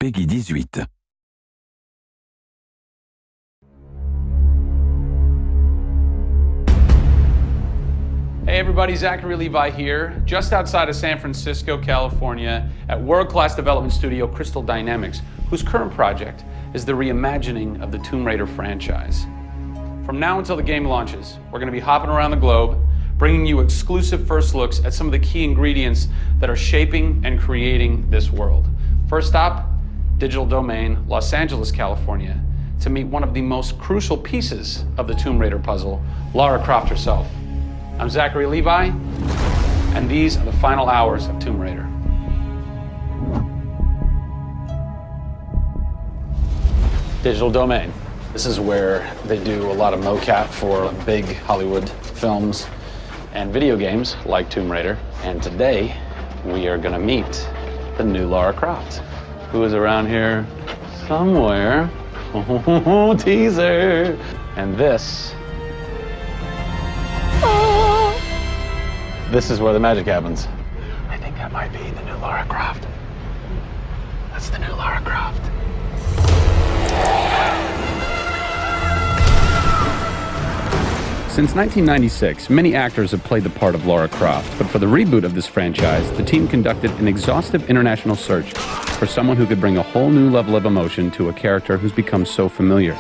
Peggy 18. Hey everybody, Zachary Levi here, just outside of San Francisco, California, at world-class development studio Crystal Dynamics, whose current project is the reimagining of the Tomb Raider franchise. From now until the game launches, we're going to be hopping around the globe, bringing you exclusive first looks at some of the key ingredients that are shaping and creating this world. First stop, Digital Domain, Los Angeles, California, to meet one of the most crucial pieces of the Tomb Raider puzzle, Lara Croft herself. I'm Zachary Levi, and these are the final hours of Tomb Raider. Digital Domain. This is where they do a lot of mocap for big Hollywood films and video games like Tomb Raider. And today, we are gonna meet the new Lara Croft, who is around here somewhere. Oh, teaser! And this is where the magic happens. I think that might be the new Lara Croft. That's the new Lara Croft. Since 1996, many actors have played the part of Lara Croft, but for the reboot of this franchise, the team conducted an exhaustive international search for someone who could bring a whole new level of emotion to a character who's become so familiar.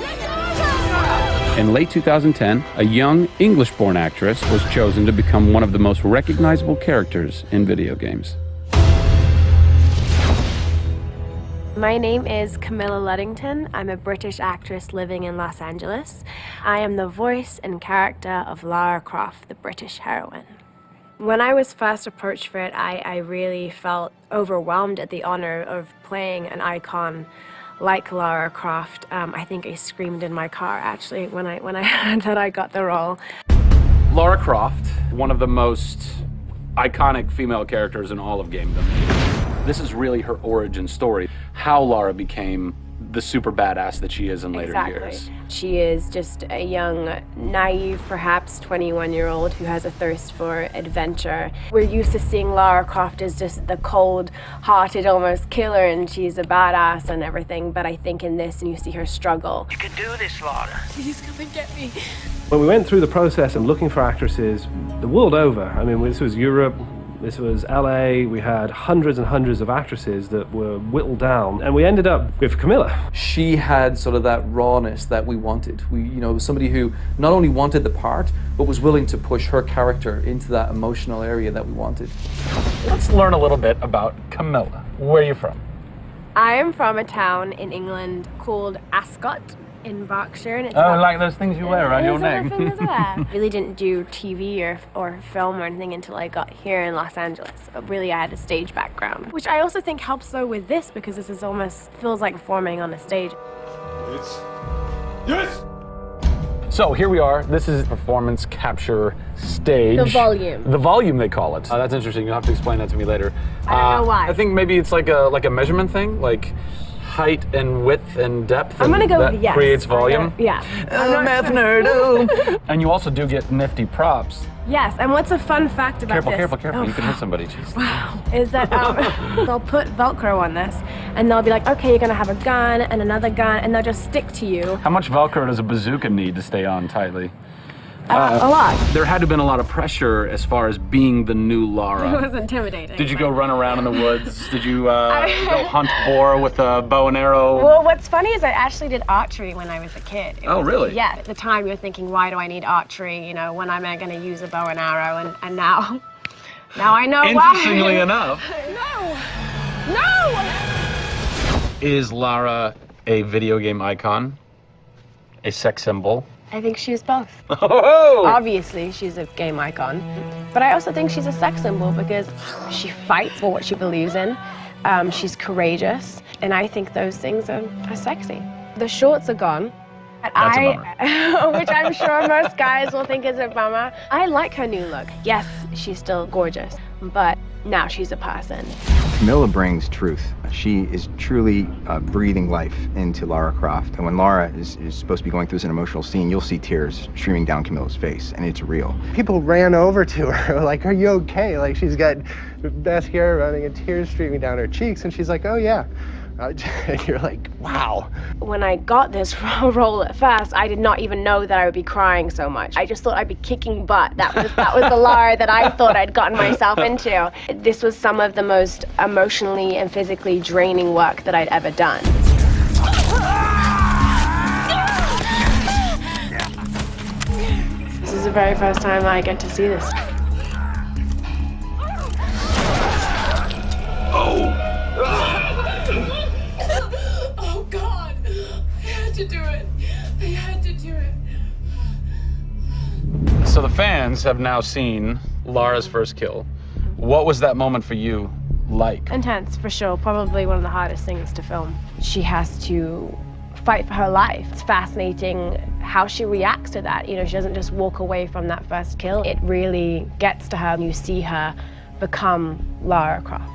In late 2010, a young English-born actress was chosen to become one of the most recognizable characters in video games. My name is Camilla Luddington. I'm a British actress living in Los Angeles. I am the voice and character of Lara Croft, the British heroine. When I was first approached for it, I really felt overwhelmed at the honor of playing an icon like Lara Croft. I think I screamed in my car, actually, when I heard that I got the role. Lara Croft, one of the most iconic female characters in all of gamedom. This is really her origin story, how Lara became the super badass that she is in later years. She is just a young, naive, perhaps 21-year-old who has a thirst for adventure. We're used to seeing Lara Croft as just the cold-hearted, almost killer, and she's a badass and everything, but I think in this, and you see her struggle. You can do this, Lara. Please come and get me. When we went through the process of looking for actresses the world over, I mean, this was Europe, this was LA, we had hundreds and hundreds of actresses that were whittled down, and we ended up with Camilla. She had sort of that rawness that we wanted. Somebody who not only wanted the part, but was willing to push her character into that emotional area that we wanted. Let's learn a little bit about Camilla. Where are you from? I am from a town in England called Ascot in Berkshire. And it's like those things you wear around your neck. Really didn't do TV or film or anything until I got here in Los Angeles. But really, I had a stage background, which I also think helps though with this, because this is almost feels like performing on a stage. Yes! So here we are. This is performance capture stage. The volume. The volume, they call it. That's interesting. You'll have to explain that to me later. I don't know why. I think maybe it's like a measurement thing, like height and width and depth. I'm gonna go with yes. Creates volume. Yeah. Math nerd. And you also do get nifty props. Yes, and what's a fun fact about this? Careful. Oh, you can hit somebody. Jeez. Wow. Is that they'll put Velcro on this, and they'll be like, okay, you're gonna have a gun and another gun, and they'll just stick to you. How much Velcro does a bazooka need to stay on tightly? A lot. There had to have been a lot of pressure as far as being the new Lara. It was intimidating. Did you go run around in the woods? Did you go hunt boar with a bow and arrow? Well, what's funny is I actually did archery when I was a kid. Really? Yeah. At the time, you're thinking, why do I need archery? You know, when am I going to use a bow and arrow? And now I know why. Interestingly enough. No! Is Lara a video game icon? A sex symbol? I think she's both. Oh! Obviously, she's a game icon, but I also think she's a sex symbol because she fights for what she believes in. She's courageous, and I think those things are sexy. The shorts are gone. That's a bummer. Which I'm sure most guys will think is a bummer. I like her new look. Yes, she's still gorgeous, but now she's a person. Camilla brings truth. She is truly breathing life into Lara Croft. And when Lara is supposed to be going through an emotional scene, you'll see tears streaming down Camilla's face, and it's real. People ran over to her, like, are you okay? Like, she's got mascara running and tears streaming down her cheeks, and she's like, oh yeah, You're like, wow. When I got this role at first, I did not even know that I would be crying so much. I just thought I'd be kicking butt. That was the Lara that I thought I'd gotten myself into. This was some of the most emotionally and physically draining work that I'd ever done. This is the very first time I get to see this. Oh God, I had to do it. I had to do it. So the fans have now seen Lara's first kill. What was that moment for you like? Intense, for sure. Probably one of the hardest things to film. She has to fight for her life. It's fascinating how she reacts to that. You know, she doesn't just walk away from that first kill. It really gets to her. You see her become Lara Croft.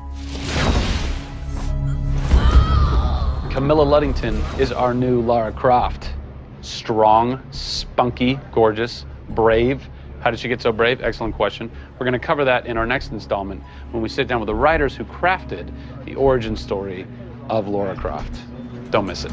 Camilla Luddington is our new Lara Croft. Strong, spunky, gorgeous, brave. How did she get so brave? Excellent question. We're going to cover that in our next installment when we sit down with the writers who crafted the origin story of Lara Croft. Don't miss it.